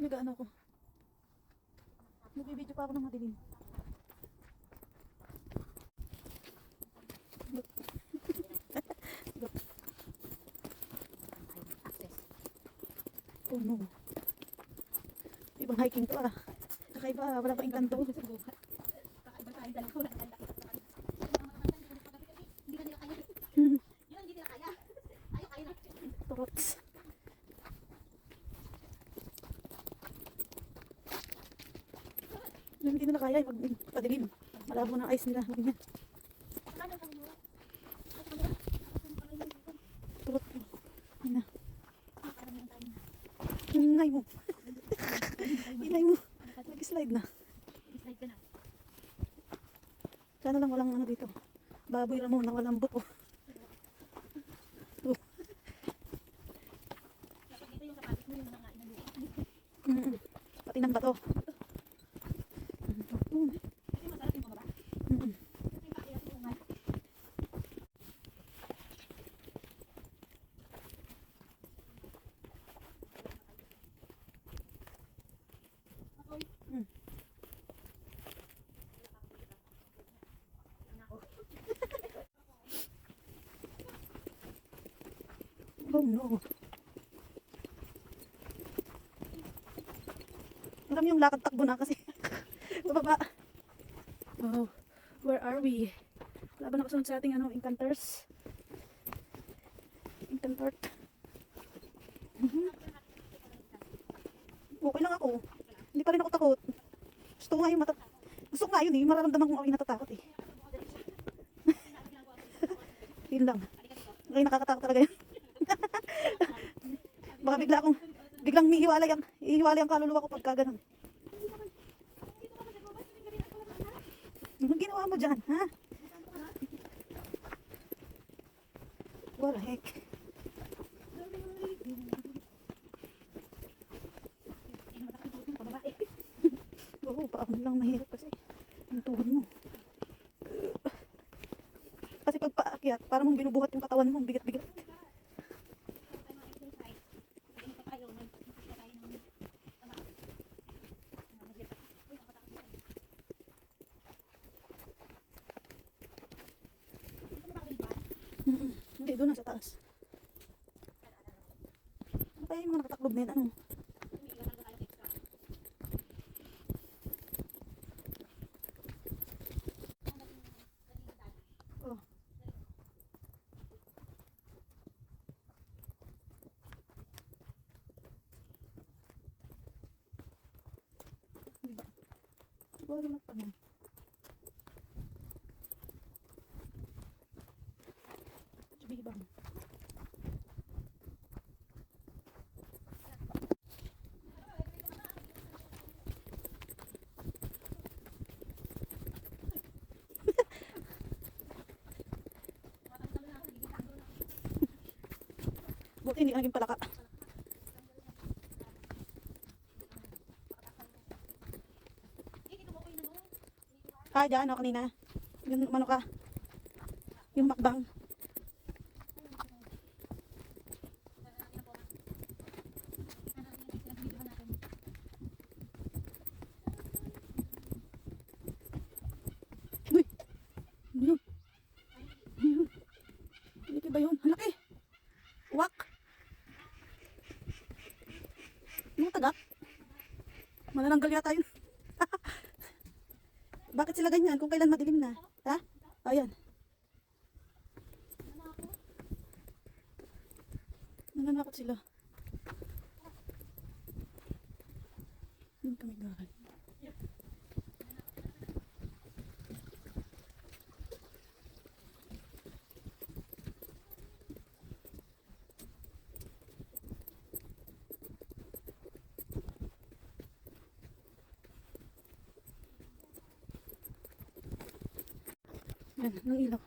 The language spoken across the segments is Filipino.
nag-ano ko. Nagbibideo pa ako ng madilim. Oh no. Ibang hiking to ah. Kakaiba, wala pa engkanto. Kakaiba tayo dalawa. Hindi ka nila kaya. Yun hindi nila kaya. Ayaw kaya na. Trots. Yung hindi nila kaya, magpadilim. Malabo ng ice nila. Ganyan. Trot. Ano? Inay mo. Inay mo. Nag-slide na. Slide ka na. Sana lang walang ano dito. Baboy ramon na walang buto. Oh. Kapag dito yung sapatos mo yung mga ngain na lupa. Pati ng bato. Kasi masarap yung pababa. Kasi yung pakila sa bunga. Ako'y. Oh no. Alam yung lakad takbo na kasi bababa. Oh, where are we? Wala ba nakasunod sa ating ano, encounters? Encounter. Okay lang ako. Hindi pa rin ako takot. Gusto ko nga yung gusto ko nga yun eh. Mararamdaman kong ako yung natatakot eh. Yun lang. Ngayon nakakatakot talaga yun. Baka biglang ihiwalay ang kaluluwa ko pagka ganun. Anong ginawa mo dyan, ha? What the heck? Oo, paano lang mahirap kasi. Ang tuhod mo. Kasi pag paakyat, parang mong binubuhat yung katawan mo, bigat-bigat. Hindi, doon na sa taas. Ano kaya yung mga nakataklob na yun? Ano? Oh. Diba? Siguro magpagyan. Bibang. Buti hindi ka naging palaka. Ah, dyan, no, kanina. Yung ano ka? Yung makbang. Uy! Ano yun? Ano yun? Ano ba yun? Ang laki! Wak! Mga tagak? Manananggal yata yun. Bakit sila ganyan kung kailan madilim na? Ha? Ayan. Nananakot sila. Yun kami gagal. Yan, ng ilaw.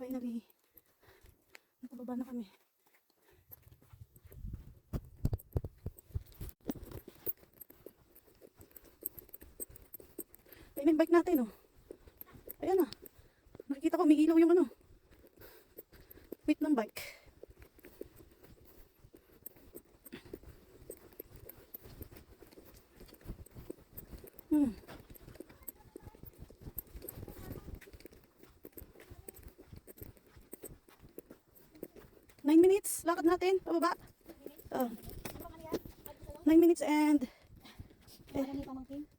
Finally, nakababa na kami. Ayun yung bike natin, oh. Ayan, ah. Nakikita ko, may ilaw yung ano. Wait ng bike. Hmm. Nine minutes, lakad natin, pababa. Oh, 9 minutes and Ano ni pamangkin?